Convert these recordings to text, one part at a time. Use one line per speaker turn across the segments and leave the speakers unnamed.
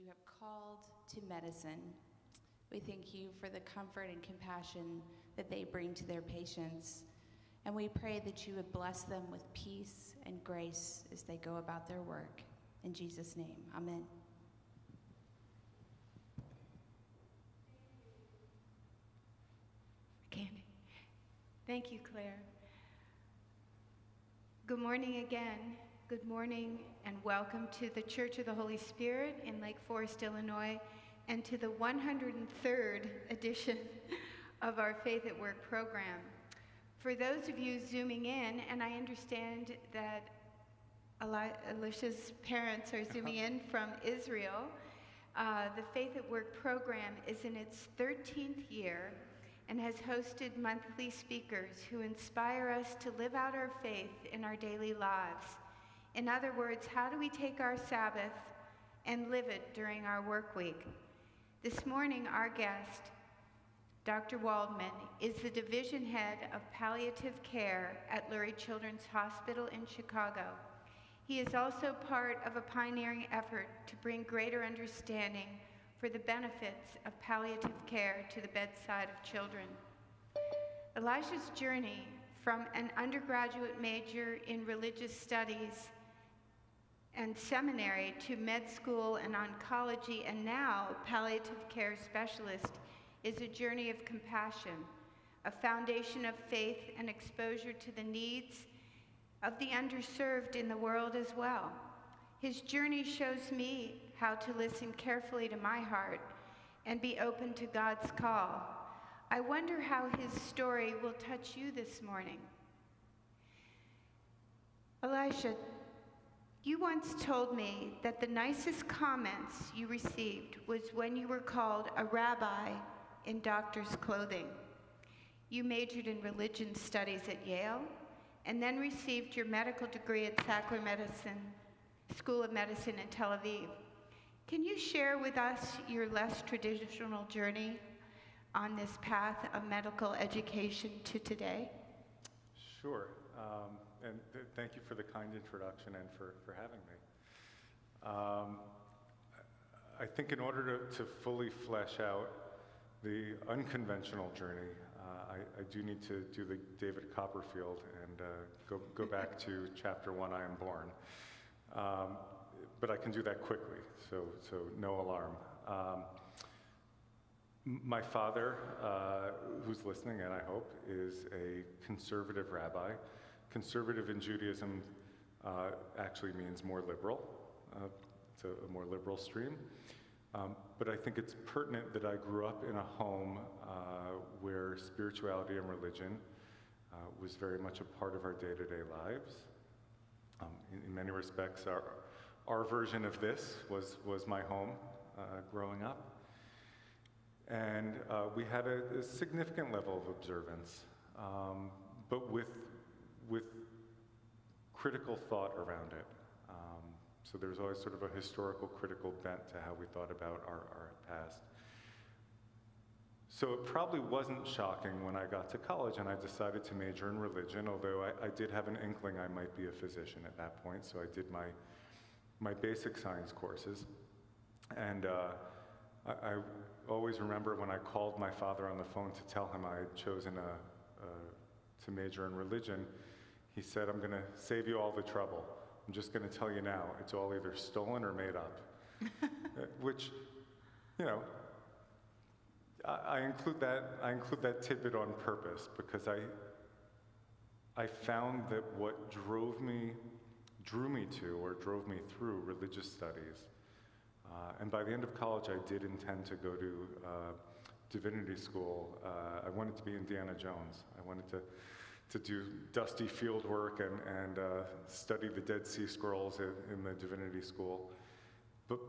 you have called to medicine. We thank you for the comfort and compassion that they bring to their patients. And we pray that you would bless them with peace and grace as they go about their work. In Jesus' name, amen.
Candy. Thank you, Claire. Good morning again. Good morning and welcome to the Church of the Holy Spirit in Lake Forest, Illinois, and to the 103rd edition of our Faith at Work program. For those of you zooming in, and I understand that Alicia's parents are zooming in from Israel, the Faith at Work program is in its 13th year and has hosted monthly speakers who inspire us to live out our faith in our daily lives. In other words, how do we take our Sabbath and live it during our work week? This morning, our guest, Dr. Waldman, is the division head of palliative care at Lurie Children's Hospital in Chicago. He is also part of a pioneering effort to bring greater understanding for the benefits of palliative care to the bedside of children. Elisha's journey from an undergraduate major in religious studies and seminary to med school and oncology and now palliative care specialist is a journey of compassion, a foundation of faith and exposure to the needs of the underserved in the world as well. His journey shows me how to listen carefully to my heart and be open to God's call. I wonder how his story will touch you this morning. Elisha, you once told me that the nicest comments you received was when you were called a rabbi in doctor's clothing. You majored in religion studies at Yale and then received your medical degree at Sachs School of Medicine in Tel Aviv. Can you share with us your less traditional journey on this path of medical education to today?
Sure, and thank you for the kind introduction and for having me. I think in order to fully flesh out the unconventional journey, I do need to do the David Copperfield and go back to chapter 1, I am born. But I can do that quickly, so no alarm. My father, who's listening, and I hope, is a conservative rabbi. Conservative in Judaism actually means more liberal. It's a more liberal stream. But I think it's pertinent that I grew up in a home where spirituality and religion was very much a part of our day-to-day lives. In many respects, our version of this was my home growing up. And we had a significant level of observance, but with critical thought around it. So there's always sort of a historical critical bent to how we thought about our past. So it probably wasn't shocking when I got to college and I decided to major in religion, although I did have an inkling I might be a physician at that point, so I did my basic science courses. And I always remember when I called my father on the phone to tell him I had chosen to major in religion, he said, "I'm going to save you all the trouble. I'm just going to tell you now, it's all either stolen or made up." Which, you know, I include that tidbit on purpose because I found that what drew me through religious studies. And by the end of college, I did intend to go to divinity school. I wanted to be Indiana Jones. I wanted to do dusty field work and study the Dead Sea Scrolls in the divinity school. But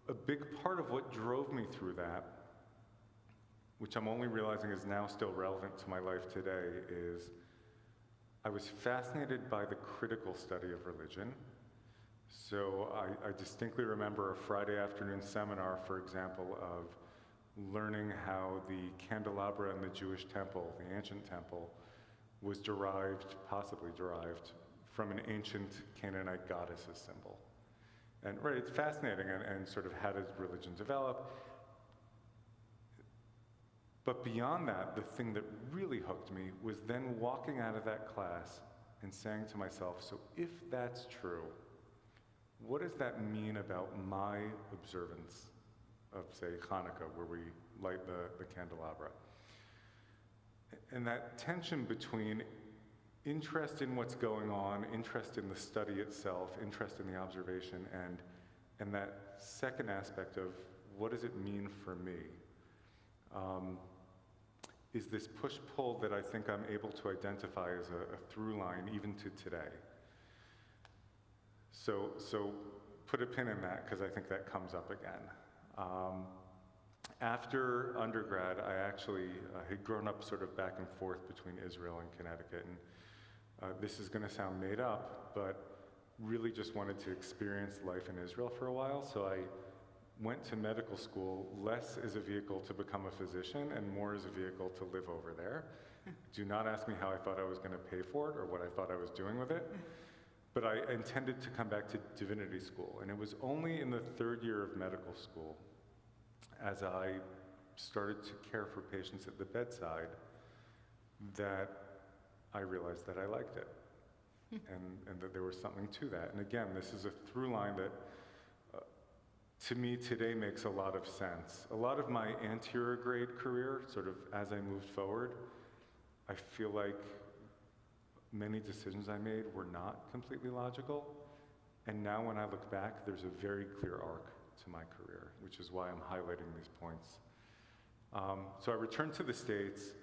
a big part of what drove me through that, which I'm only realizing is now still relevant to my life today, is I was fascinated by the critical study of religion. So I distinctly remember a Friday afternoon seminar, for example, of learning how the candelabra in the Jewish temple, the ancient temple, was possibly derived, from an ancient Canaanite goddess's symbol. And right, it's fascinating, and sort of how does religion develop? But beyond that, the thing that really hooked me was then walking out of that class and saying to myself, so if that's true, what does that mean about my observance of, say, Hanukkah, where we light the candelabra? And that tension between interest in what's going on, interest in the study itself, interest in the observation, and that second aspect of what does it mean for me, is this push-pull that I think I'm able to identify as a through line even to today. So put a pin in that, because I think that comes up again. After undergrad, I actually had grown up sort of back and forth between Israel and Connecticut, and this is going to sound made up, but really just wanted to experience life in Israel for a while, so I went to medical school less as a vehicle to become a physician and more as a vehicle to live over there. Do not ask me how I thought I was going to pay for it or what I thought I was doing with it, but I intended to come back to divinity school, and it was only in the third year of medical school, as I started to care for patients at the bedside, that I realized that I liked it, and that there was something to that. And again, this is a through line that, to me today, makes a lot of sense. A lot of my anterior grade career, sort of as I moved forward, I feel like many decisions I made were not completely logical. And now when I look back, there's a very clear arc to my career, which is why I'm highlighting these points. So I returned to the States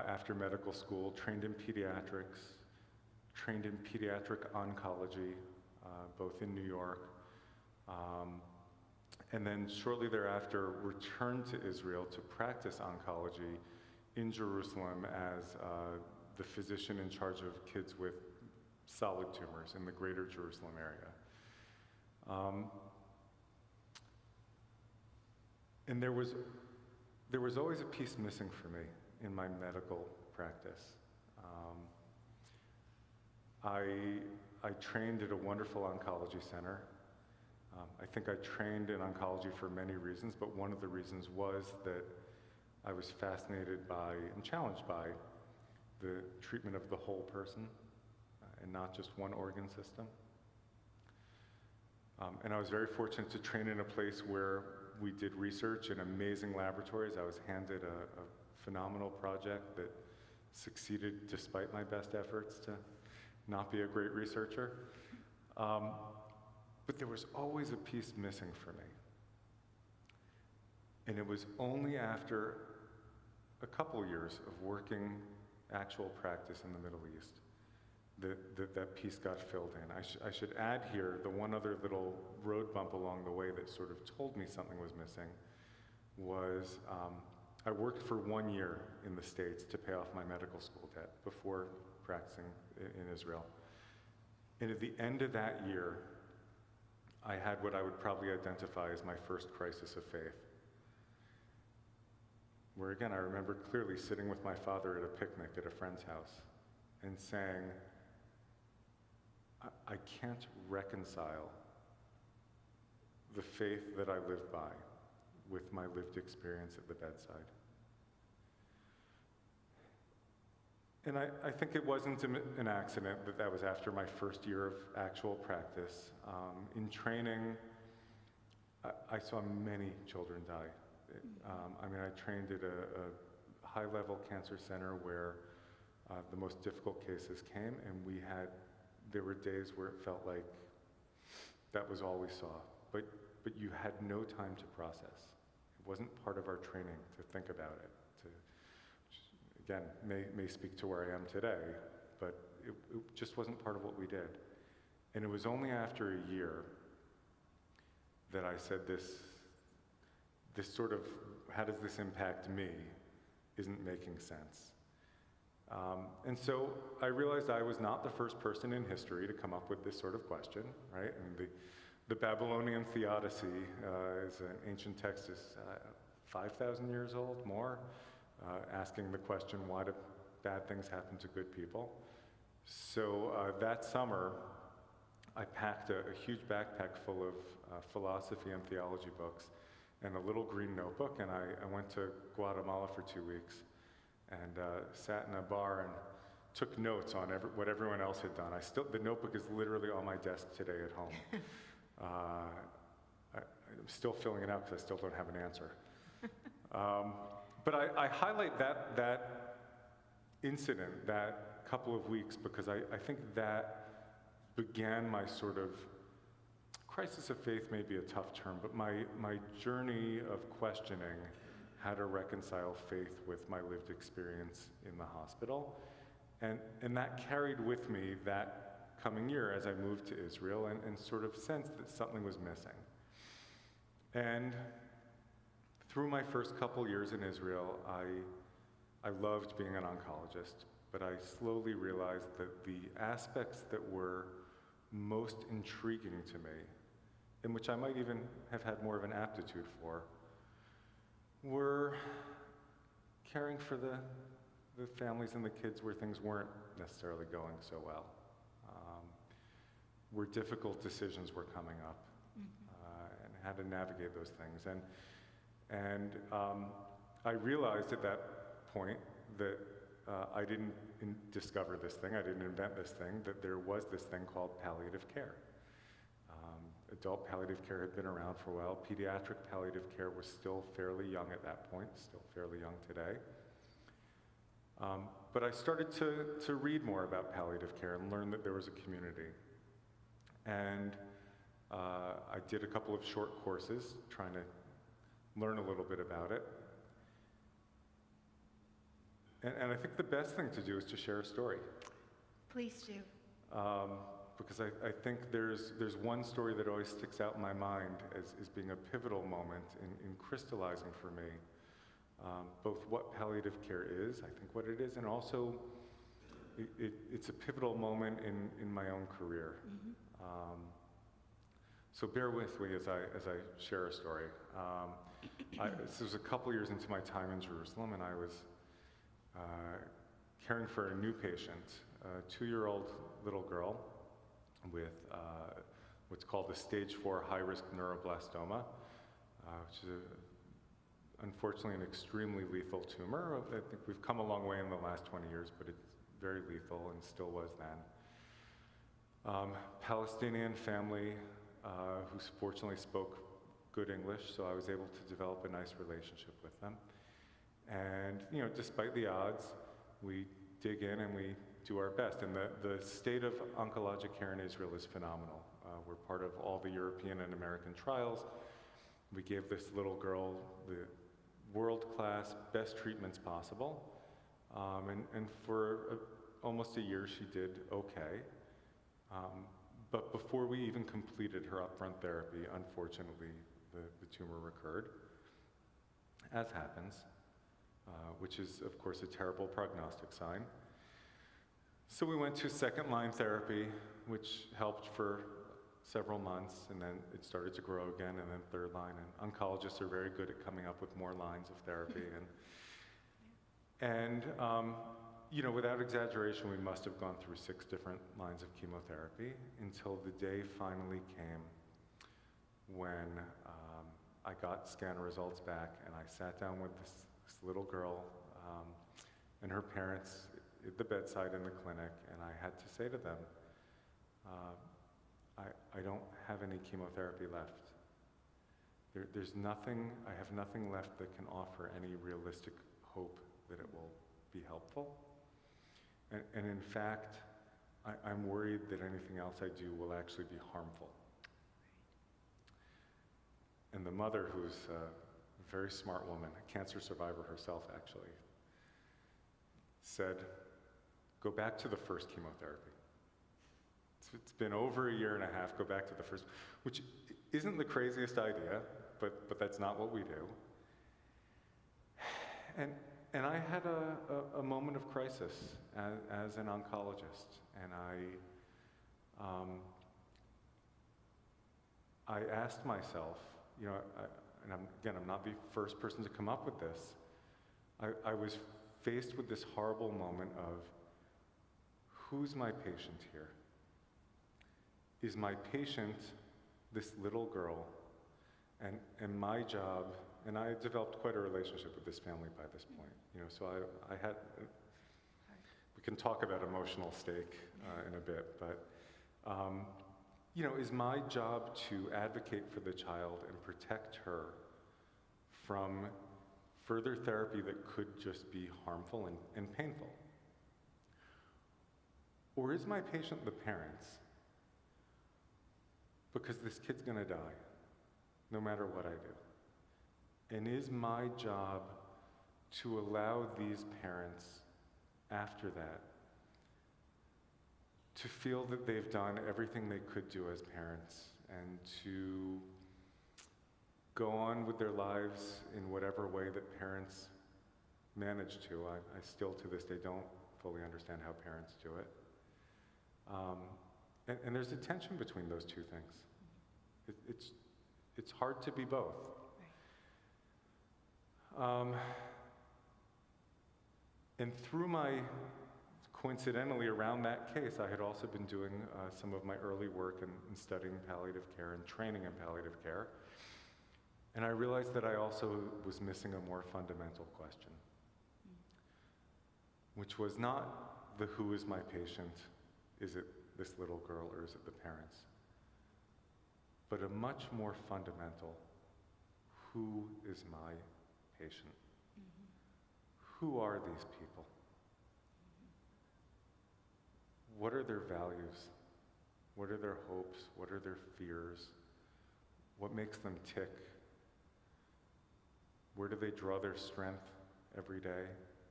after medical school, trained in pediatrics, trained in pediatric oncology, both in New York, and then shortly thereafter returned to Israel to practice oncology in Jerusalem as the physician in charge of kids with solid tumors in the greater Jerusalem area. And there was always a piece missing for me in my medical practice. I trained at a wonderful oncology center. I think I trained in oncology for many reasons, but one of the reasons was that I was fascinated by and challenged by the treatment of the whole person and not just one organ system. And I was very fortunate to train in a place where we did research in amazing laboratories. I was handed a phenomenal project that succeeded despite my best efforts to not be a great researcher. But there was always a piece missing for me. And it was only after a couple years of working actual practice in the Middle East that piece got filled in. I should add here the one other little road bump along the way that sort of told me something was missing was I worked for 1 year in the States to pay off my medical school debt before practicing in Israel. And at the end of that year, I had what I would probably identify as my first crisis of faith. Where again, I remember clearly sitting with my father at a picnic at a friend's house and saying, I can't reconcile the faith that I live by with my lived experience at the bedside. And I think it wasn't an accident that was after my first year of actual practice. In training, I saw many children die. I trained at a high-level cancer center where the most difficult cases came, and there were days where it felt like that was all we saw. But you had no time to process. It wasn't part of our training to think about it. Again, may speak to where I am today, but it just wasn't part of what we did. And it was only after a year that I said this sort of, how does this impact me, isn't making sense. And so I realized I was not the first person in history to come up with this sort of question, right? And the Babylonian Theodicy is an ancient text, is 5,000 years old, more, asking the question, why do bad things happen to good people? So that summer, I packed a huge backpack full of philosophy and theology books and a little green notebook, and I went to Guatemala for 2 weeks and sat in a bar and took notes on what everyone else had done. The notebook is literally on my desk today at home. I'm still filling it out because I still don't have an answer. But I highlight that incident, that couple of weeks, because I think that began my sort of crisis of faith, may be a tough term, but my journey of questioning how to reconcile faith with my lived experience in the hospital. And that carried with me that coming year as I moved to Israel and sort of sensed that something was missing. And through my first couple years in Israel, I loved being an oncologist, but I slowly realized that the aspects that were most intriguing to me, and which I might even have had more of an aptitude for, were caring for the families and the kids where things weren't necessarily going so well, where difficult decisions were coming up, and how to navigate those things. And I realized at that point that I didn't discover this thing, I didn't invent this thing, that there was this thing called palliative care. Adult palliative care had been around for a while. Pediatric palliative care was still fairly young at that point, still fairly young today. But I started to read more about palliative care and learn that there was a community. And I did a couple of short courses trying to learn a little bit about it. And I think the best thing to do is to share a story.
Please do.
Because I think there's one story that always sticks out in my mind as being a pivotal moment in crystallizing for me both what palliative care is, I think what it is, and also it's a pivotal moment in my own career. Mm-hmm. So bear with me as I share a story. This was a couple years into my time in Jerusalem, and I was caring for a new patient, a 2-year-old little girl with what's called a stage 4 high-risk neuroblastoma, which is unfortunately an extremely lethal tumor. I think we've come a long way in the last 20 years, but it's very lethal and still was then. Palestinian family who fortunately spoke good English, so I was able to develop a nice relationship with them. And despite the odds, we dig in and we do our best. And the state of oncologic care in Israel is phenomenal. We're part of all the European and American trials. We gave this little girl the world-class, best treatments possible. And for almost a year, she did okay. But before we even completed her upfront therapy, unfortunately, the tumor recurred, as happens, which is, of course, a terrible prognostic sign. So we went to second-line therapy, which helped for several months, and then it started to grow again, and then third line. And oncologists are very good at coming up with more lines of therapy. And without exaggeration, we must have gone through 6 different lines of chemotherapy until the day finally came when I got scanner results back, and I sat down with this little girl and her parents at the bedside in the clinic, and I had to say to them, I don't have any chemotherapy left. There's nothing, I have nothing left that can offer any realistic hope that it will be helpful. And in fact, I'm worried that anything else I do will actually be harmful. And the mother, who's a very smart woman, a cancer survivor herself actually, said, go back to the first chemotherapy. It's been over a year and a half, go back to the first, which isn't the craziest idea, but that's not what we do. And I had a moment of crisis as an oncologist, and I asked myself, I'm not the first person to come up with this. I was faced with this horrible moment of, who's my patient here? is my patient, this little girl, and my job, and I developed quite a relationship with this family by this point. So I had, we can talk about emotional stake in a bit, but is my job to advocate for the child and protect her from further therapy that could just be harmful and painful? Or is my patient the parents? Because this kid's gonna die, no matter what I do. And is my job to allow these parents, after that, to feel that they've done everything they could do as parents and to go on with their lives in whatever way that parents manage to. I still, to this day, don't fully understand how parents do it. And there's a tension between those two things. It's hard to be both. And through coincidentally around that case, I had also been doing some of my early work in studying palliative care and training in palliative care. And I realized that I also was missing a more fundamental question, which was not the who is my patient, is it this little girl or is it the parents, but a much more fundamental, who is my patient? Who are these people? What are their values? What are their hopes? What are their fears? What makes them tick? Where do they draw their strength every day?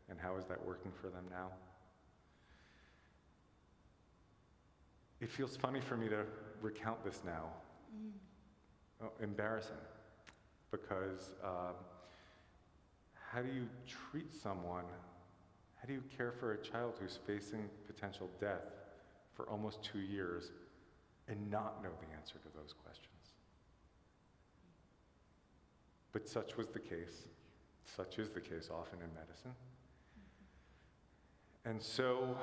And how is that working for them now? It feels funny for me to recount this now. Embarrassing. Because how do you treat someone, how do you care for a child who's facing potential death for almost 2 years and not know the answer to those questions? But such was the case. Such is the case often in medicine. And so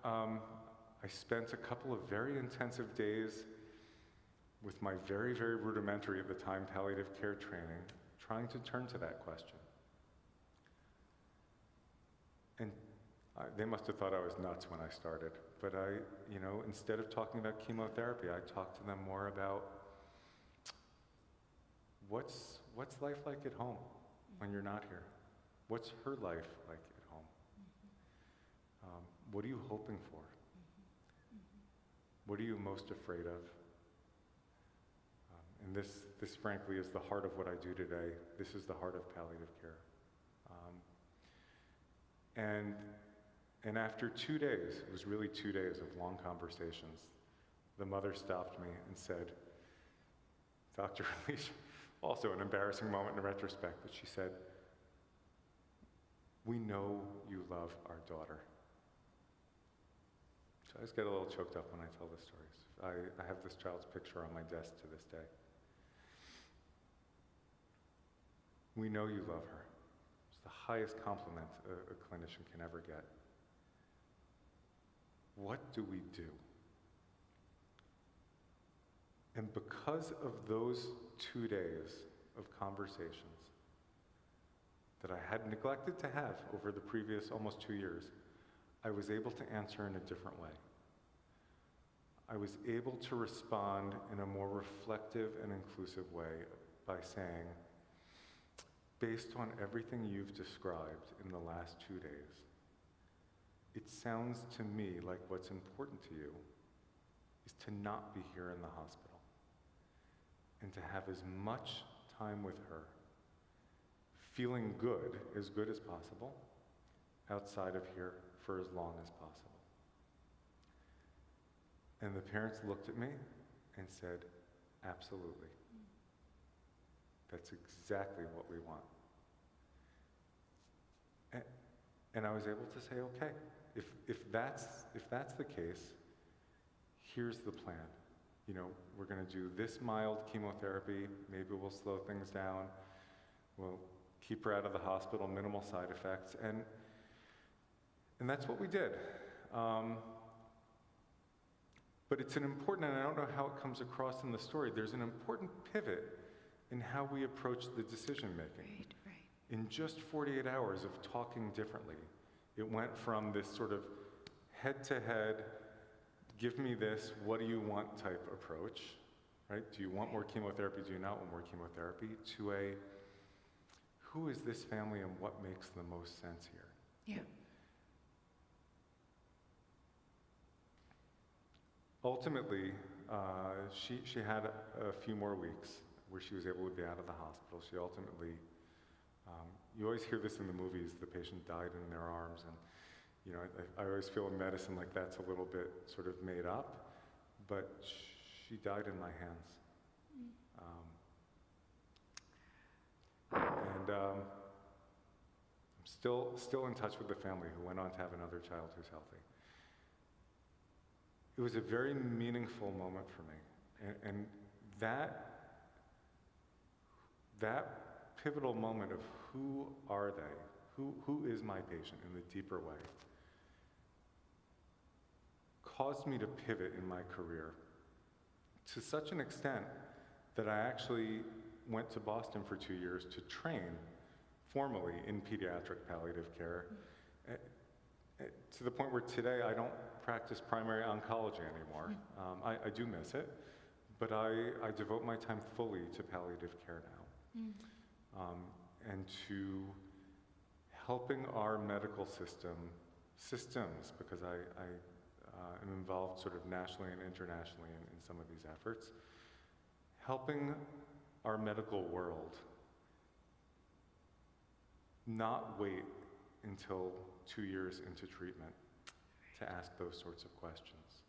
I spent a couple of very intensive days with my very, very rudimentary at the time palliative care training, trying to turn to that question. And they must have thought I was nuts when I started, but instead of talking about chemotherapy, I talked to them more about what's life like at home when you're not here? What's her life like at home? What are you hoping for? What are you most afraid of? And this frankly is the heart of what I do today. This is the heart of palliative care. And after 2 days, it was really 2 days of long conversations, the mother stopped me and said, Dr. Alicia, also an embarrassing moment in retrospect, but she said, "We know you love our daughter." So I just get a little choked up when I tell the stories. I have this child's picture on my desk to this day. We know you love her. It's the highest compliment a clinician can ever get. What do we do? And because of those 2 days of conversations that I had neglected to have over the previous almost 2 years, I was able to answer in a different way. I was able to respond in a more reflective and inclusive way by saying, based on everything you've described in the last 2 days, it sounds to me like what's important to you is to not be here in the hospital and to have as much time with her, feeling good as possible, outside of here for as long as possible. And the parents looked at me and said, absolutely. That's exactly what we want. And I was able to say, okay, if that's the case, here's the plan. We're going to do this mild chemotherapy. Maybe we'll slow things down. We'll keep her out of the hospital, minimal side effects. And that's what we did. But it's an important, and I don't know how it comes across in the story, there's an important pivot in how we approach the decision making.
Right.
In just 48 hours of talking differently, it went from this sort of head-to-head, give me this, what do you want type approach, right? Do you want more chemotherapy, do you not want more chemotherapy, to a, who is this family and what makes the most sense here?
Yeah.
Ultimately, she had a few more weeks where she was able to be out of the hospital. She ultimately, you always hear this in the movies, the patient died in their arms, and you know, I always feel in medicine like that's a little bit sort of made up, but she died in my hands. I'm still in touch with the family who went on to have another child who's healthy. It was a very meaningful moment for me, and that pivotal moment of who are they, who is my patient in the deeper way, caused me to pivot in my career to such an extent that I actually went to Boston for 2 years to train formally in pediatric palliative care, to the point where today I don't practice primary oncology anymore. I do miss it, but I devote my time fully to palliative care now, and to helping our medical systems, because I am involved sort of nationally and internationally in some of these efforts, helping our medical world not wait until 2 years into treatment to ask those sorts of questions,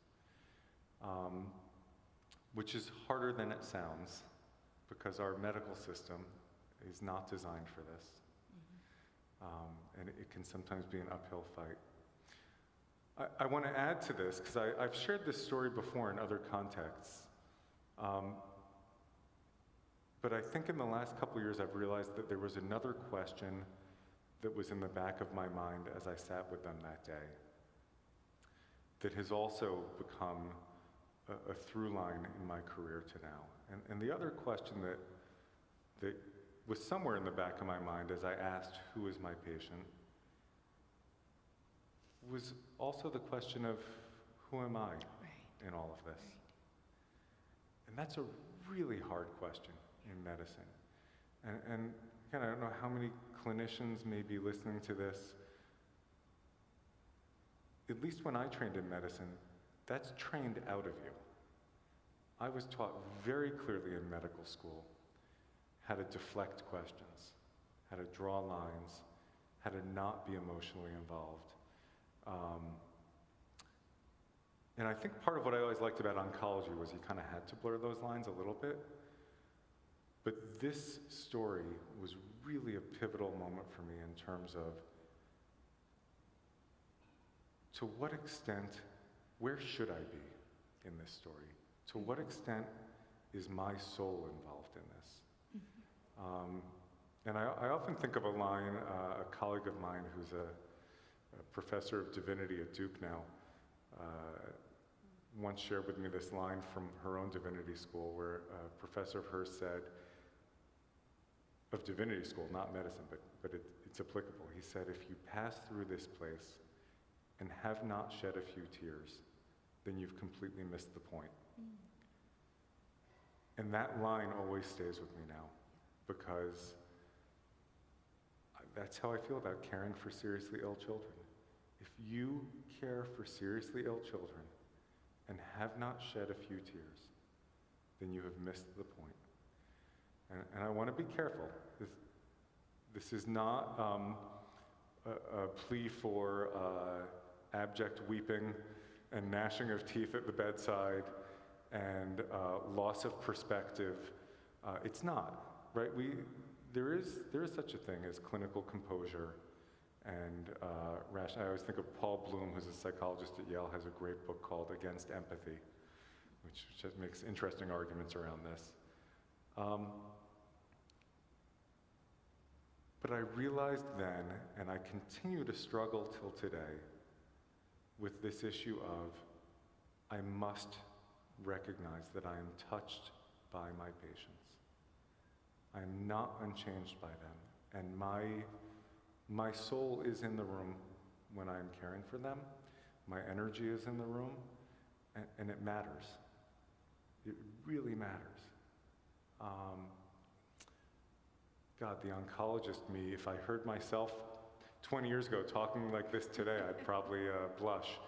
which is harder than it sounds, because our medical system is not designed for this, and it can sometimes be an uphill fight. I want to add to this, because I've shared this story before in other contexts, but I think in the last couple years I've realized that there was another question that was in the back of my mind as I sat with them that day, that has also become a through line in my career to now. And the other question that was somewhere in the back of my mind as I asked, who is my patient, was also the question of, who am I in all of this? And that's a really hard question in medicine. And again, I don't know how many clinicians may be listening to this. At least when I trained in medicine, that's trained out of you. I was taught very clearly in medical school how to deflect questions, how to draw lines, how to not be emotionally involved. And I think part of what I always liked about oncology was you kind of had to blur those lines a little bit. But this story was really a pivotal moment for me in terms of, to what extent, where should I be in this story? To what extent is my soul involved in this? And I often think of a line, a colleague of mine who's a professor of divinity at Duke now, once shared with me this line from her own divinity school, where a professor of hers said, of divinity school, not medicine, but it's applicable. He said, if you pass through this place and have not shed a few tears, then you've completely missed the point. And that line always stays with me now, because that's how I feel about caring for seriously ill children. If you care for seriously ill children and have not shed a few tears, then you have missed the point. And I want to be careful. This is not a plea for abject weeping and gnashing of teeth at the bedside and loss of perspective. It's not, right? There is such a thing as clinical composure and rational. I always think of Paul Bloom, who's a psychologist at Yale, has a great book called Against Empathy, which just makes interesting arguments around this. But I realized then, and I continue to struggle till today, with this issue of, I must recognize that I am touched by my patients. I am not unchanged by them, and my soul is in the room when I am caring for them. My energy is in the room, and it matters. It really matters. God, the oncologist me, if I heard myself 20 years ago talking like this today, I'd probably blush.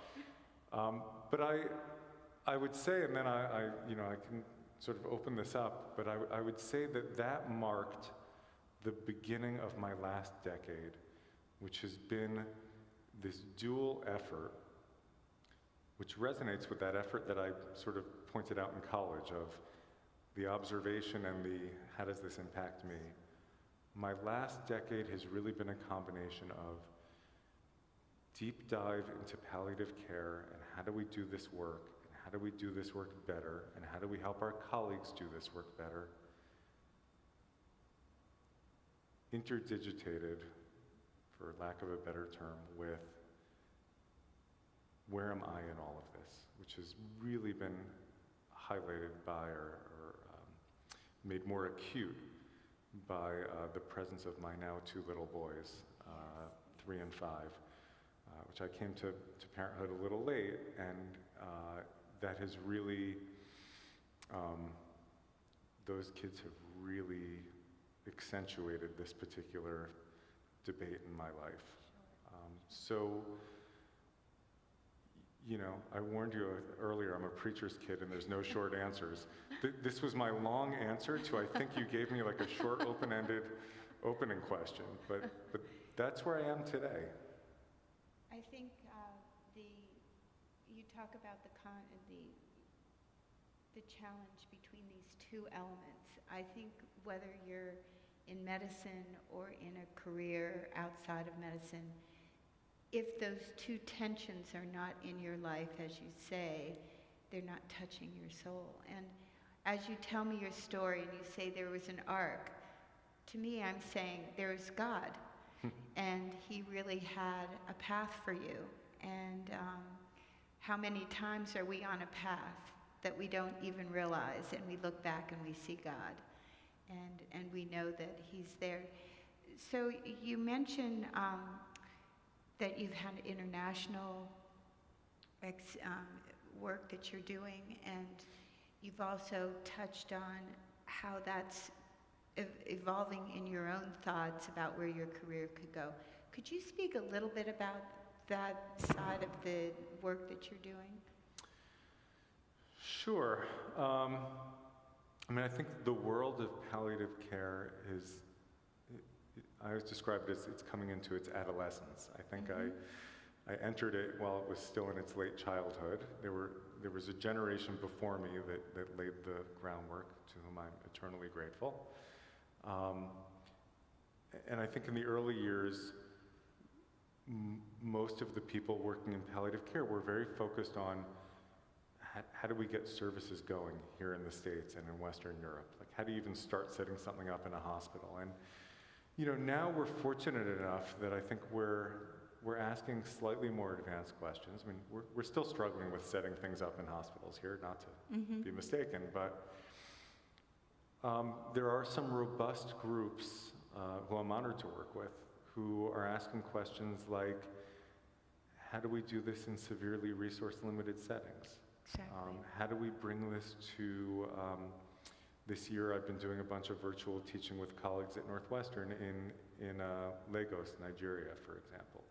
But I would say, and then I can sort of open this up, but I would say that marked the beginning of my last decade, which has been this dual effort, which resonates with that effort that I sort of pointed out in college of the observation and the how does this impact me. My last decade has really been a combination of deep dive into palliative care and how do we do this work, and how do we do this work better, and how do we help our colleagues do this work better, interdigitated, for lack of a better term, with where am I in all of this, which has really been highlighted by or made more acute by the presence of my now 2 little boys, 3 and 5, which I came to parenthood a little late, and that has really, those kids have really accentuated this particular debate in my life. So, I warned you earlier, I'm a preacher's kid and there's no short answers. This was my long answer to, I think you gave me like a short open-ended opening question, but that's where I am today.
I think you talk about the challenge between these 2 elements. I think whether you're in medicine or in a career outside of medicine, if those 2 tensions are not in your life, as you say, they're not touching your soul. And as you tell me your story and you say there was an arc, to me I'm saying there's God. And he really had a path for you. And how many times are we on a path that we don't even realize, and we look back and we see God, and we know that he's there. So you mentioned that you've had international work that you're doing, and you've also touched on how that's evolving in your own thoughts about where your career could go. Could you speak a little bit about that side of the work that you're doing?
Sure. I think the world of palliative care is, I always describe it as it's coming into its adolescence. I think I entered it while it was still in its late childhood. There was a generation before me that laid the groundwork, to whom I'm eternally grateful. And I think in the early years, most of the people working in palliative care were very focused on how do we get services going here in the States and in Western Europe? Like, how do you even start setting something up in a hospital? And now we're fortunate enough that I think we're asking slightly more advanced questions. We're still struggling with setting things up in hospitals here, not to be mistaken, but there are some robust groups who I'm honored to work with who are asking questions like, how do we do this in severely resource-limited settings?
Exactly.
How do we bring this to, this year I've been doing a bunch of virtual teaching with colleagues at Northwestern in Lagos, Nigeria, for example.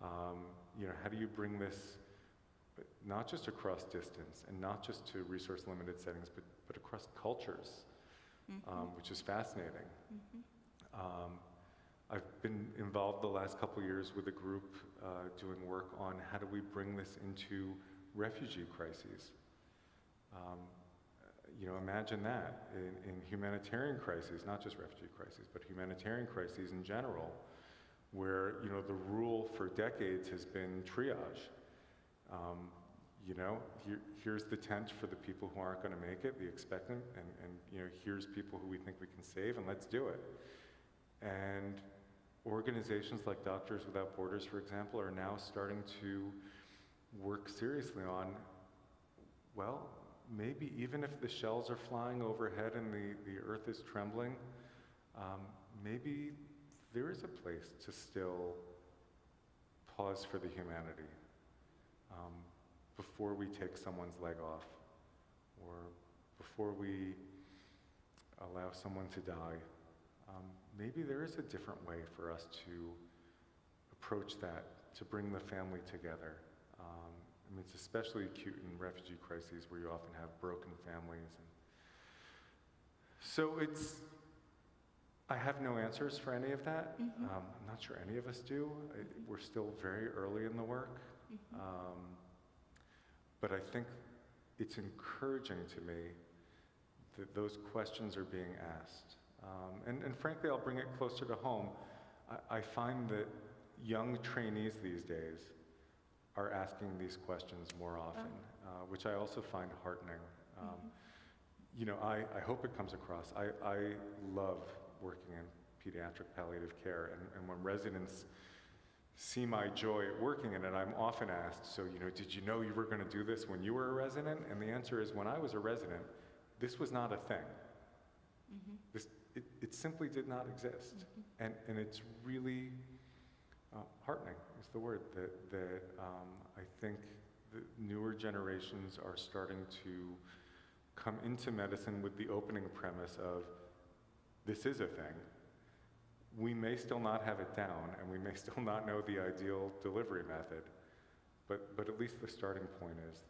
How do you bring this not just across distance and not just to resource-limited settings, but across cultures, which is fascinating. I've been involved the last couple of years with a group doing work on how do we bring this into refugee crises. Imagine that in humanitarian crises, not just refugee crises, but humanitarian crises in general, where the rule for decades has been triage. Here's the tent for the people who aren't going to make it, the expectant, and here's people who we think we can save, and let's do it. And organizations like Doctors Without Borders, for example, are now starting to work seriously on, well, maybe even if the shells are flying overhead and the earth is trembling, maybe there is a place to still pause for the humanity before we take someone's leg off, or before we allow someone to die. Maybe there is a different way for us to approach that, to bring the family together. I mean, it's especially acute in refugee crises where you often have broken families. And so I have no answers for any of that.
Mm-hmm.
I'm not sure any of us do. We're still very early in the work.
Mm-hmm.
But I think it's encouraging to me that those questions are being asked. And frankly, I'll bring it closer to home. I find that young trainees these days are asking these questions more often, which I also find heartening. You know, I hope it comes across. I love working in pediatric palliative care, and when residents see my joy at working in it, I'm often asked, so, you know, did you know you were going to do this when you were a resident? And the answer is, when I was a resident, this was not a thing. It simply did not exist. And it's really heartening is the word, that I think the newer generations are starting to come into medicine with the opening premise of, this is a thing. We may still not have it down, and we may still not know the ideal delivery method, but at least the starting point is,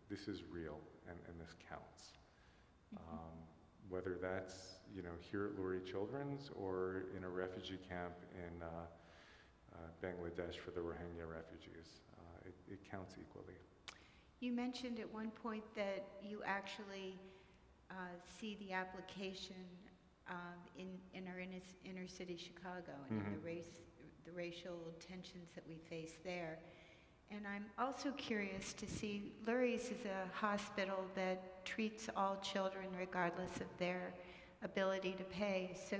this is real, and this counts. Whether that's, you know, here at Lurie Children's or in a refugee camp in Bangladesh for the Rohingya refugees, it counts equally.
You mentioned at one point that you actually see the application in our inner city Chicago and in the racial tensions that we face there. And I'm also curious to see, Lurie's is a hospital that treats all children regardless of their ability to pay. So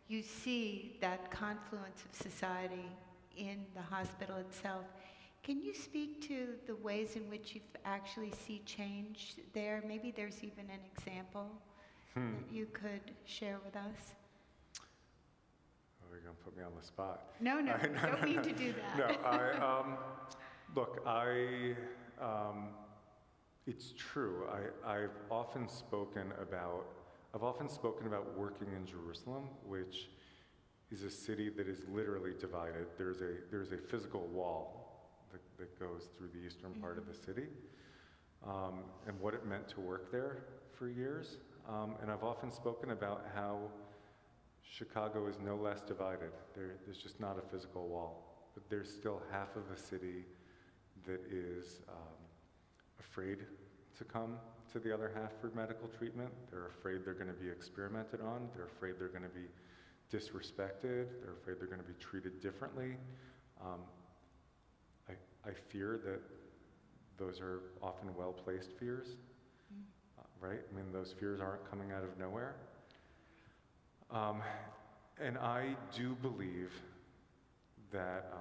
you see that confluence of society in the hospital itself. Can you speak to the ways in which you actually see change there? Maybe there's even an example that you could share with us.
Oh, you're going to put me on the spot.
No, you don't mean to do that.
No, look, it's true. I've often spoken about working in Jerusalem, which is a city that is literally divided. There's a physical wall that goes through the eastern part of the city, and what it meant to work there for years. And I've often spoken about how Chicago is no less divided. There's just not a physical wall, but there's still half of the city that is afraid to come to the other half for medical treatment. They're afraid they're going to be experimented on. They're afraid they're going to be disrespected. They're afraid they're going to be treated differently. I fear that those are often well-placed fears, right? I mean, those fears aren't coming out of nowhere. And I do believe that,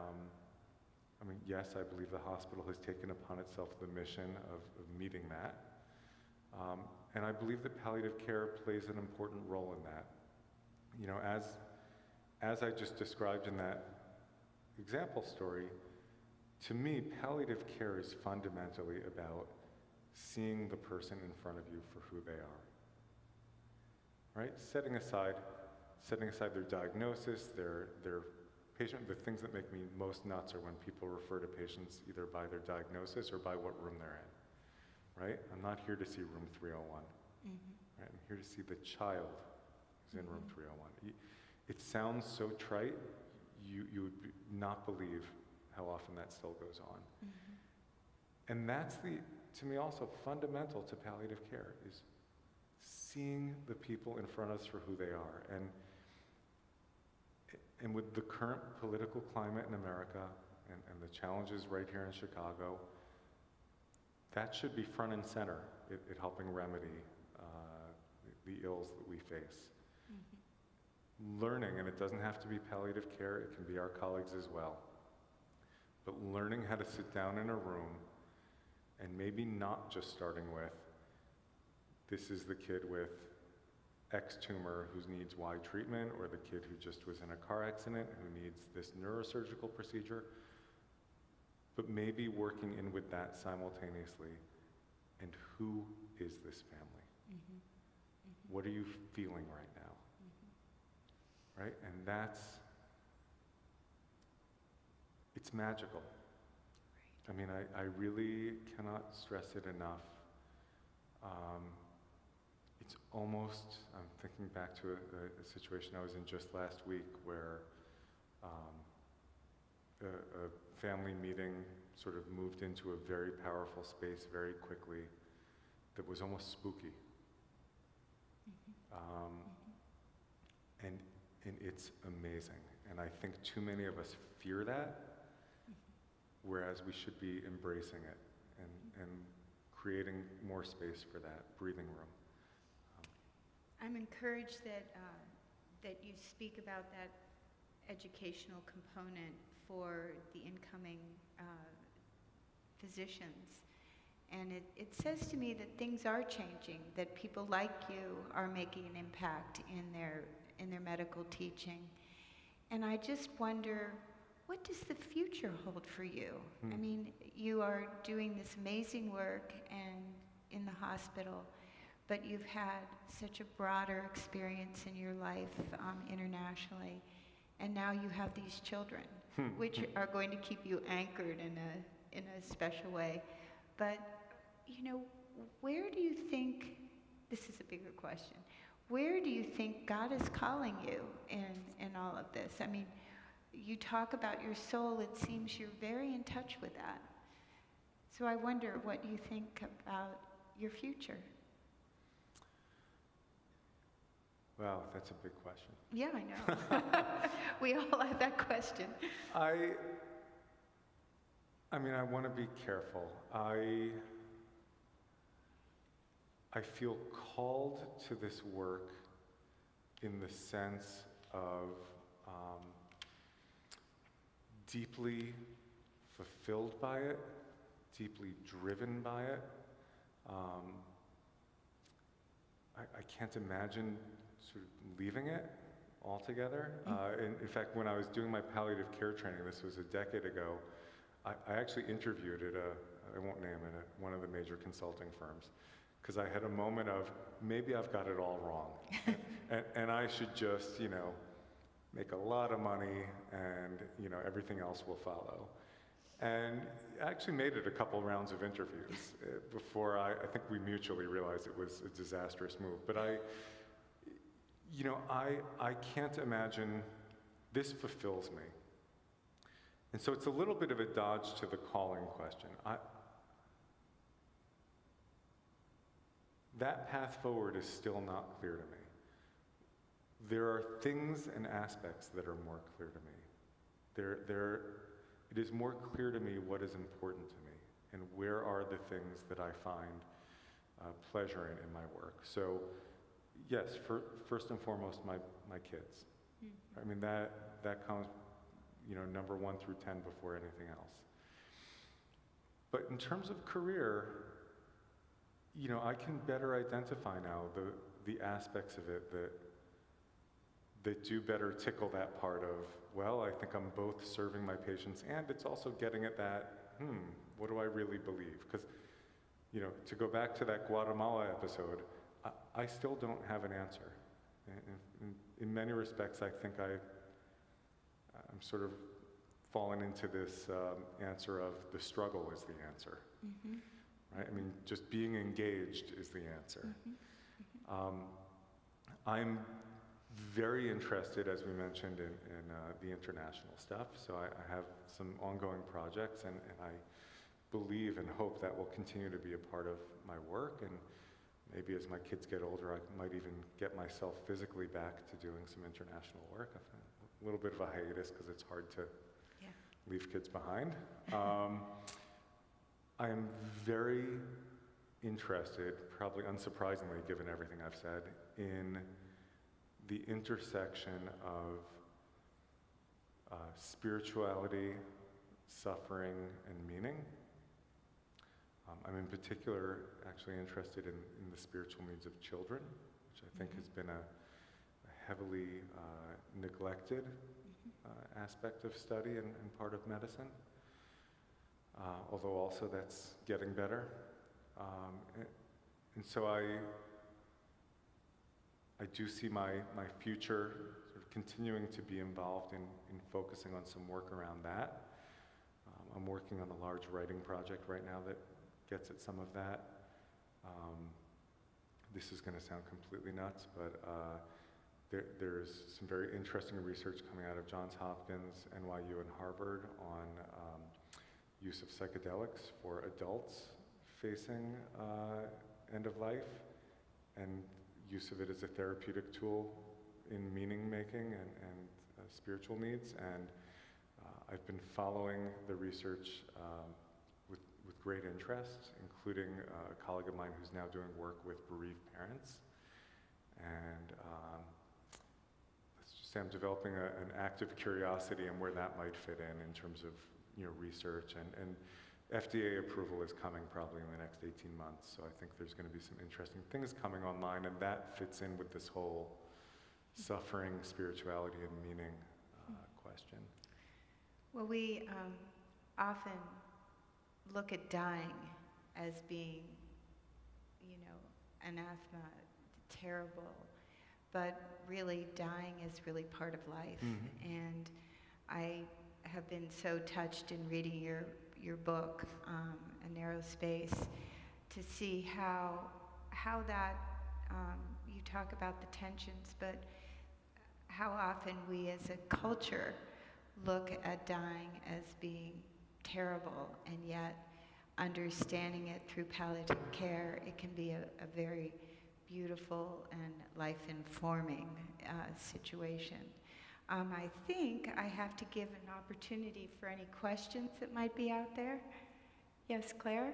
I mean, yes, I believe the hospital has taken upon itself the mission of meeting that. And I believe that palliative care plays an important role in that. You know, as I just described in that example story, to me, palliative care is fundamentally about seeing the person in front of you for who they are. Right? Setting aside their diagnosis, their patient, the things that make me most nuts are when people refer to patients either by their diagnosis or by what room they're in. Right? I'm not here to see room 301. Right? I'm here to see the child who's in room 301. It sounds so trite, you would not believe how often that still goes on. And that's to me also fundamental to palliative care, is seeing the people in front of us for who they are. And with the current political climate in America and the challenges right here in Chicago, that should be front and center at helping remedy the ills that we face. Learning, and it doesn't have to be palliative care, it can be our colleagues as well, but learning how to sit down in a room and maybe not just starting with, this is the kid with X tumor who needs Y treatment, or the kid who just was in a car accident who needs this neurosurgical procedure. But maybe working in with that simultaneously, and who is this family?
Mm-hmm. Mm-hmm.
What are you feeling right now?
Mm-hmm.
Right? And it's magical.
Right.
I mean, I really cannot stress it enough. It's almost, I'm thinking back to a situation I was in just last week where a family meeting sort of moved into a very powerful space very quickly that was almost spooky.
Mm-hmm.
And it's amazing. And I think too many of us fear that, whereas we should be embracing it and creating more space for that breathing room.
I'm encouraged that you speak about that educational component for the incoming physicians. And it says to me that things are changing, that people like you are making an impact in their medical teaching. And I just wonder, what does the future hold for you? I mean, you are doing this amazing work and in the hospital, but you've had such a broader experience in your life internationally, and now you have these children, which are going to keep you anchored in a special way. But, you know, where do you think, this is a bigger question, where do you think God is calling you in all of this? I mean, you talk about your soul, it seems you're very in touch with that. So I wonder what you think about your future.
Wow, that's a big question.
Yeah, I know. We all have that question.
I mean, I want to be careful. I feel called to this work in the sense of deeply fulfilled by it, deeply driven by it. I can't imagine sort of leaving it altogether. In fact, when I was doing my palliative care training, this was a decade ago, I actually interviewed at I won't name it, one of the major consulting firms, because I had a moment of, maybe I've got it all wrong. and I should just, make a lot of money and, everything else will follow. And I actually made it a couple rounds of interviews before I think we mutually realized it was a disastrous move. But I can't imagine, this fulfills me. And so it's a little bit of a dodge to the calling question. That path forward is still not clear to me. There are things and aspects that are more clear to me. It is more clear to me what is important to me and where are the things that I find pleasure in my work. So yes, first and foremost, my kids. I mean, that comes, number 1 through 10 before anything else. But in terms of career, I can better identify now the aspects of it that do better tickle that part of, well, I think I'm both serving my patients and it's also getting at that, what do I really believe? Because, to go back to that Guatemala episode, I still don't have an answer. In many respects, I think I'm sort of fallen into this answer of the struggle is the answer.
Mm-hmm.
Right? I mean, just being engaged is the answer.
Mm-hmm.
I'm very interested, as we mentioned, in the international stuff. So I have some ongoing projects, and I believe and hope that will continue to be a part of my work. And maybe as my kids get older, I might even get myself physically back to doing some international work. I've had a little bit of a hiatus because it's hard to leave kids behind. I am very interested, probably unsurprisingly given everything I've said, in the intersection of spirituality, suffering, and meaning. I'm in particular actually interested in the spiritual needs of children, which I think has been a heavily neglected aspect of study and part of medicine, although also that's getting better. And so I do see my future sort of continuing to be involved in focusing on some work around that. I'm working on a large writing project right now that gets at some of that. This is going to sound completely nuts, but there's some very interesting research coming out of Johns Hopkins, NYU, and Harvard on use of psychedelics for adults facing end of life, and use of it as a therapeutic tool in meaning making and spiritual needs. And I've been following the research with great interest, including a colleague of mine who's now doing work with bereaved parents. And let's just say I'm developing an active curiosity in where that might fit in terms of research, and FDA approval is coming probably in the next 18 months, so I think there's going to be some interesting things coming online, and that fits in with this whole suffering, spirituality, and meaning question.
Well, we often look at dying as being, anathema, terrible, but really dying is really part of life. And I have been so touched in reading your book, A Narrow Space, to see how that, you talk about the tensions, but how often we as a culture look at dying as being terrible, and yet understanding it through palliative care, it can be a very beautiful and life-informing situation. I think I have to give an opportunity for any questions that might be out there. Yes, Claire?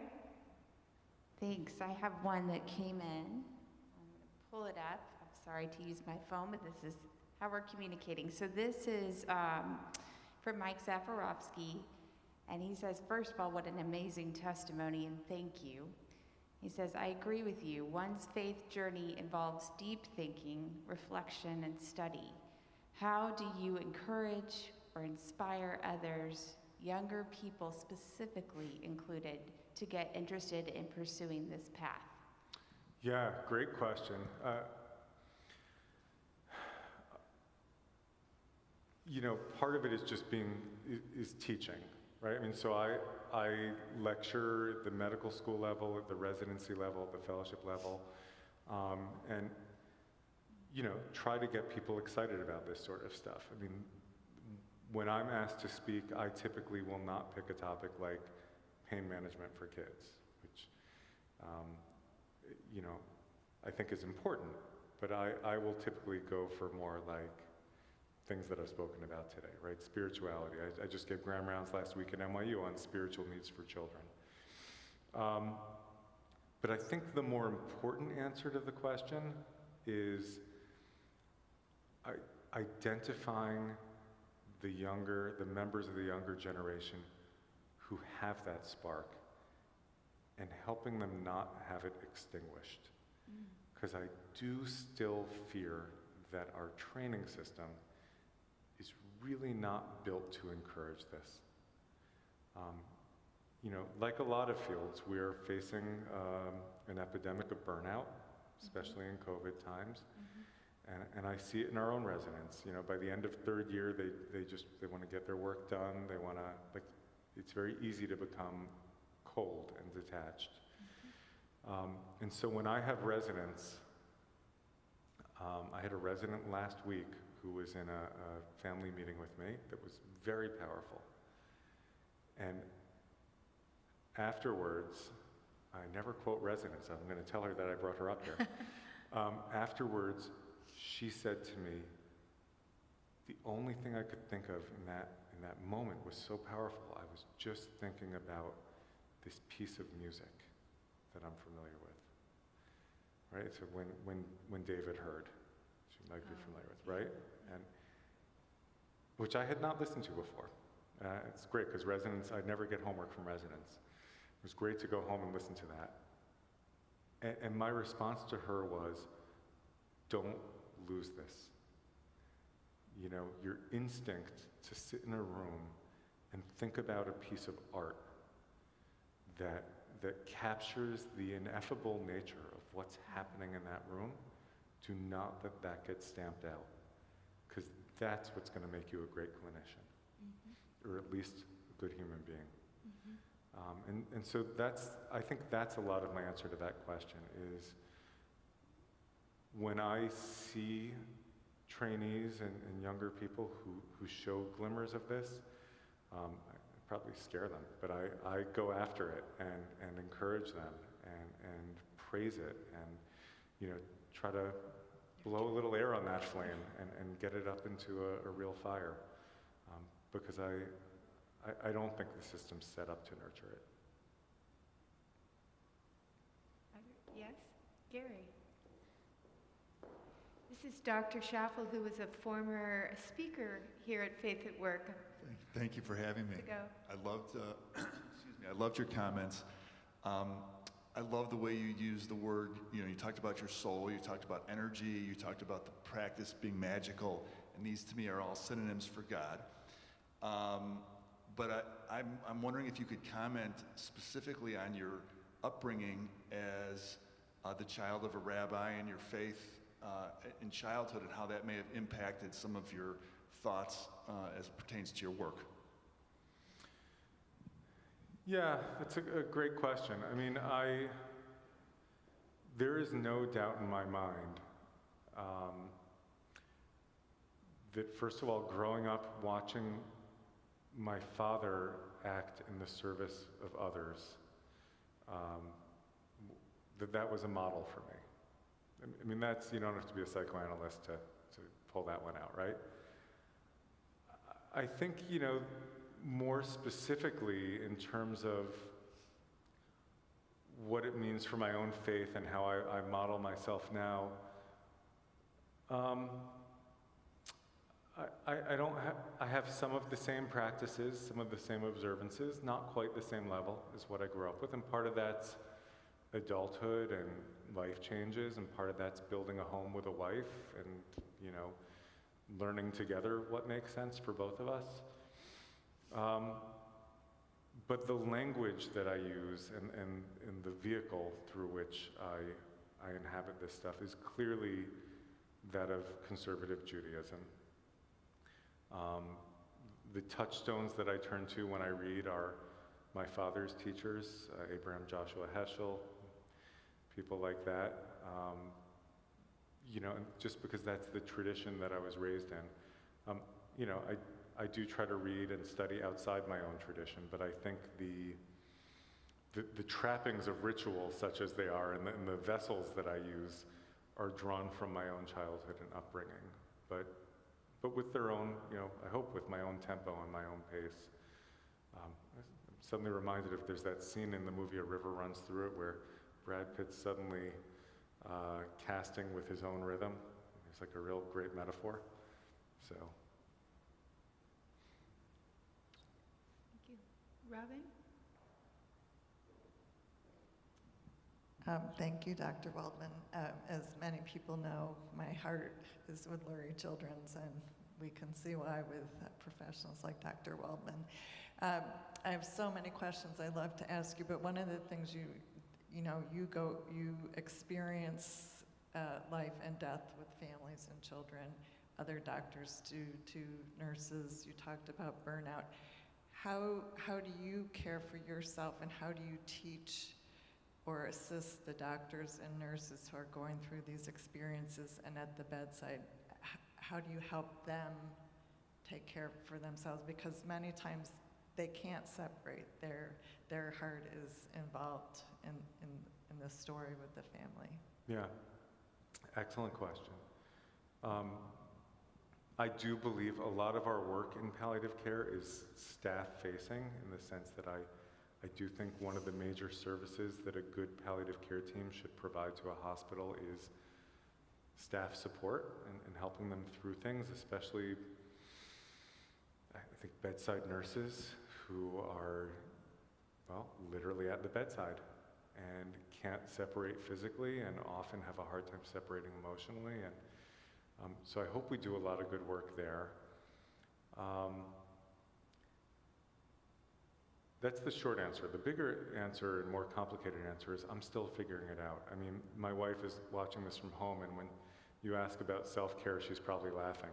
Thanks. I have one that came in. I'm going to pull it up. I'm sorry to use my phone, but this is how we're communicating. So this is from Mike Zafarofsky, and he says, first of all, what an amazing testimony, and thank you. He says, I agree with you. One's faith journey involves deep thinking, reflection, and study. How do you encourage or inspire others, younger people specifically included, to get interested in pursuing this path?
Yeah, great question. Part of it is just is teaching, right? I mean, so I lecture at the medical school level, at the residency level, at the fellowship level, and try to get people excited about this sort of stuff. I mean, when I'm asked to speak, I typically will not pick a topic like pain management for kids, which, I think is important, but I will typically go for more like things that I've spoken about today, right? Spirituality. I just gave Graham rounds last week at NYU on spiritual needs for children. But I think the more important answer to the question is identifying the members of the younger generation who have that spark and helping them not have it extinguished. Because I do still fear that our training system is really not built to encourage this. Like a lot of fields, we're facing an epidemic of burnout, especially in COVID times. And I see it in our own residents. By the end of third year, they want to get their work done. They want to, it's very easy to become cold and detached. And so when I have residents, I had a resident last week who was in a family meeting with me that was very powerful. And afterwards, I never quote residents, I'm going to tell her that I brought her up here. Afterwards, she said to me, the only thing I could think of in that moment was so powerful. I was just thinking about this piece of music that I'm familiar with, right? So when David heard, she might be familiar with, right? And which I had not listened to before. It's great because residents, I never get homework from residents. was great to go home and listen to that. And my response to her was, don't lose this. You know, your instinct to sit in a room and think about a piece of art that captures the ineffable nature of what's happening in that room, do not let that get stamped out, because that's what's going to make you a great clinician, or at least a good human being. And so I think that's a lot of my answer to that question is, when I see trainees and younger people who show glimmers of this, I probably scare them, but I go after it and encourage them and praise it and, you know, try to blow a little air on that flame and get it up into a real fire, because I don't think the system's set up to nurture it.
Yes, Gary. This is Dr. Schaffel, who was a former speaker here at Faith at Work.
Thank you for having me. I loved, excuse me, I loved your comments. I love the way you used the word, you know, you talked about your soul, you talked about energy, you talked about the practice being magical, and these to me are all synonyms for God. But I'm wondering if you could comment specifically on your upbringing as the child of a rabbi and your faith in childhood, and how that may have impacted some of your thoughts as it pertains to your work.
Yeah, that's a great question. I mean, there is no doubt in my mind that, first of all, growing up watching my father act in the service of others, that was a model for me. I mean, you don't have to be a psychoanalyst to pull that one out, right? I think, you know, more specifically in terms of what it means for my own faith and how I model myself now, I have some of the same practices, some of the same observances, not quite the same level as what I grew up with, and part of that's adulthood and life changes, and part of that's building a home with a wife and, you know, learning together what makes sense for both of us. But the language that I use and the vehicle through which I inhabit this stuff is clearly that of conservative Judaism. The touchstones that I turn to when I read are my father's teachers, Abraham Joshua Heschel, people like that. You know, just because that's the tradition that I was raised in. You know, I do try to read and study outside my own tradition, but I think the trappings of ritual, such as they are, and the vessels that I use, are drawn from my own childhood and upbringing. But with their own, you know, I hope with my own tempo and my own pace. I'm suddenly reminded if there's that scene in the movie A River Runs Through It where Brad Pitt's suddenly casting with his own rhythm. It's like a real great metaphor. So.
Thank you. Robin?
Thank you, Dr. Waldman. As many people know, my heart is with lurie children's, and we can see why with professionals like Dr. Waldman. I have so many questions I'd love to ask you, but one of the things you experience life and death with families and children. Other doctors do too, nurses. You talked about burnout. How do you care for yourself, and how do you teach or assist the doctors and nurses who are going through these experiences and at the bedside? How do you help them take care for themselves? Because many times they can't separate. Their heart is involved in the story with the family.
Yeah, excellent question. I do believe a lot of our work in palliative care is staff-facing, in the sense that I do think one of the major services that a good palliative care team should provide to a hospital is staff support and helping them through things, especially, I think, bedside nurses who are well, literally at the bedside and can't separate physically and often have a hard time separating emotionally. And so I hope we do a lot of good work there. That's the short answer. The bigger answer and more complicated answer is I'm still figuring it out. I mean, my wife is watching this from home, and when you ask about self-care, she's probably laughing.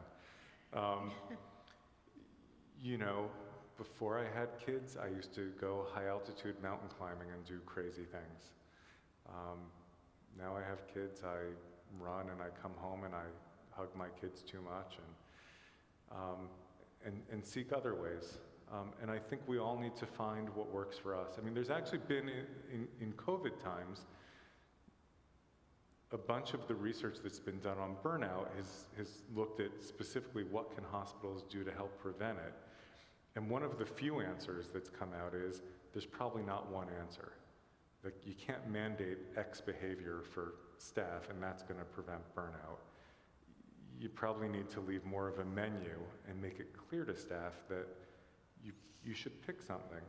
You know, before I had kids, I used to go high-altitude mountain climbing and do crazy things. Now I have kids, I run and I come home and I hug my kids too much and seek other ways. And I think we all need to find what works for us. I mean, there's actually been, in COVID times, a bunch of the research that's been done on burnout has looked at specifically what can hospitals do to help prevent it. And one of the few answers that's come out is there's probably not one answer. Like, you can't mandate X behavior for staff and that's going to prevent burnout. You probably need to leave more of a menu and make it clear to staff that you should pick something.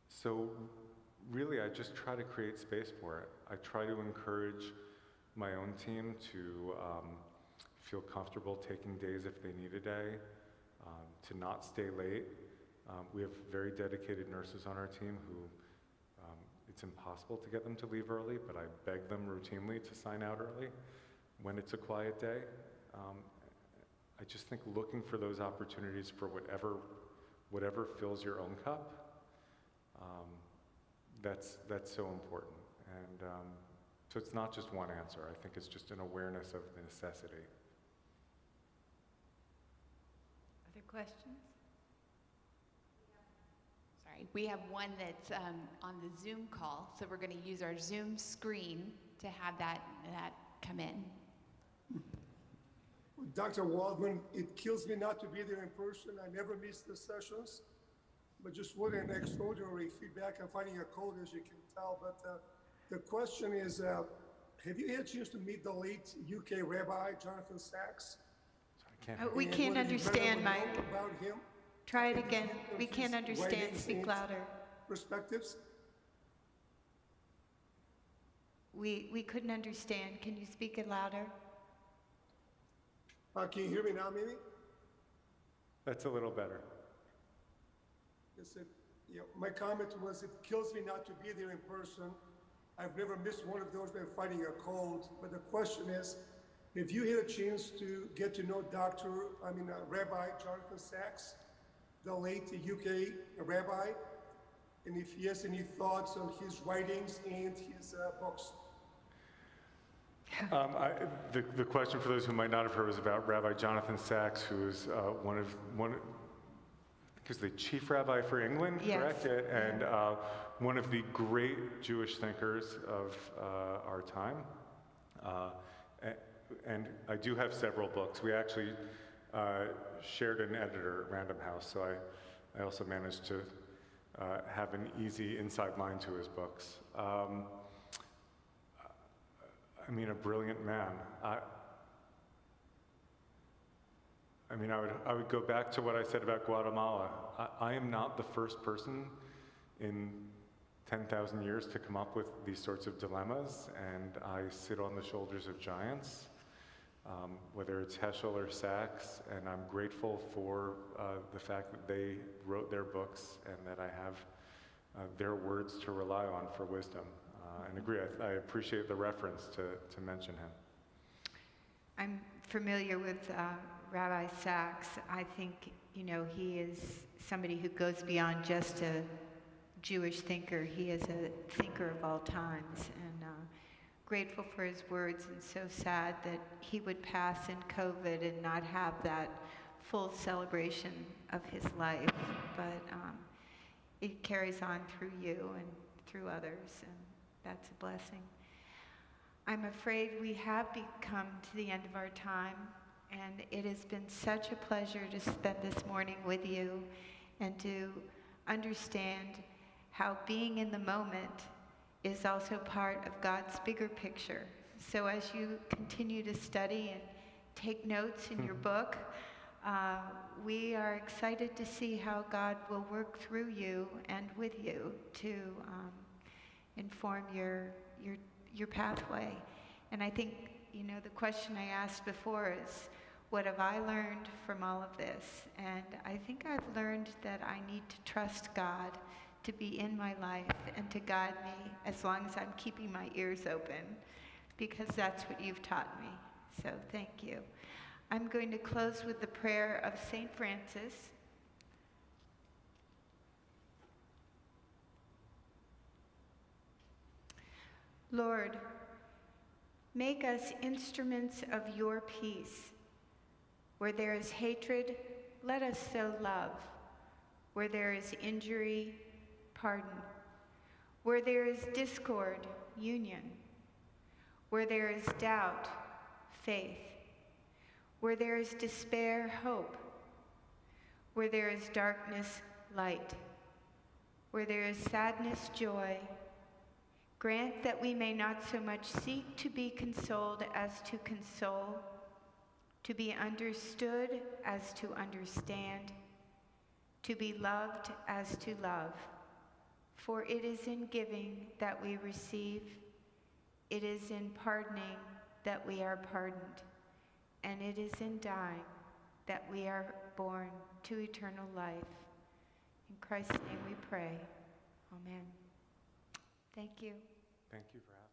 So really, I just try to create space for it. I try to encourage my own team to feel comfortable taking days if they need a day, to not stay late. We have very dedicated nurses on our team who it's impossible to get them to leave early, but I beg them routinely to sign out early when it's a quiet day. I just think looking for those opportunities for whatever fills your own cup, that's so important. And so it's not just one answer. I think it's just an awareness of the necessity.
Other questions?
Sorry, we have one that's on the Zoom call, so we're going to use our Zoom screen to have that come in.
Dr. Waldman, it kills me not to be there in person. I never miss the sessions, but just what an extraordinary feedback. I'm fighting a cold, as you can tell, but the question is, have you had a chance to meet the late UK Rabbi, Jonathan Sachs?
We can't understand, Mike.
About him?
Try it again. We can't understand. Speak louder.
Perspectives?
We couldn't understand. Can you speak it louder?
Can you hear me now, maybe?
That's a little better.
Yes, my comment was, it kills me not to be there in person. I've never missed one of those, been fighting a cold. But the question is, have you had a chance to get to know Rabbi Jonathan Sachs, the late UK rabbi? And if he has any thoughts on his writings and his books?
The question, for those who might not have heard, was about Rabbi Jonathan Sachs, who is one of the chief rabbi for England,
yes.
Correct? And one of the great Jewish thinkers of our time. And I do have several books. We actually shared an editor at Random House, so I also managed to have an easy inside line to his books. I mean, a brilliant man. I would go back to what I said about Guatemala. I am not the first person in 10,000 years to come up with these sorts of dilemmas, and I sit on the shoulders of giants, whether it's Heschel or Sachs, and I'm grateful for the fact that they wrote their books and that I have their words to rely on for wisdom. And agree, I appreciate the reference to mention him.
I'm familiar with Rabbi Sachs. I think, he is somebody who goes beyond just a Jewish thinker. He is a thinker of all times, and grateful for his words, and so sad that he would pass in COVID and not have that full celebration of his life. But it carries on through you and through others, and that's a blessing. I'm afraid we have come to the end of our time, and it has been such a pleasure to spend this morning with you and to understand how being in the moment is also part of God's bigger picture. So as you continue to study and take notes in your book, We are excited to see how God will work through you and with you to inform your pathway. And I think, the question I asked before is, what have I learned from all of this? And I think I've learned that I need to trust God to be in my life and to guide me as long as I'm keeping my ears open, because that's what you've taught me. So thank you. I'm going to close with the prayer of St. Francis. Lord, make us instruments of your peace. Where there is hatred, let us sow love. Where there is injury, pardon. Where there is discord, union. Where there is doubt, faith. Where there is despair, hope. Where there is darkness, light. Where there is sadness, joy. Grant that we may not so much seek to be consoled as to console, to be understood as to understand, to be loved as to love. For it is in giving that we receive, it is in pardoning that we are pardoned, and it is in dying that we are born to eternal life. In Christ's name we pray. Amen. Thank you.
Thank you for having me.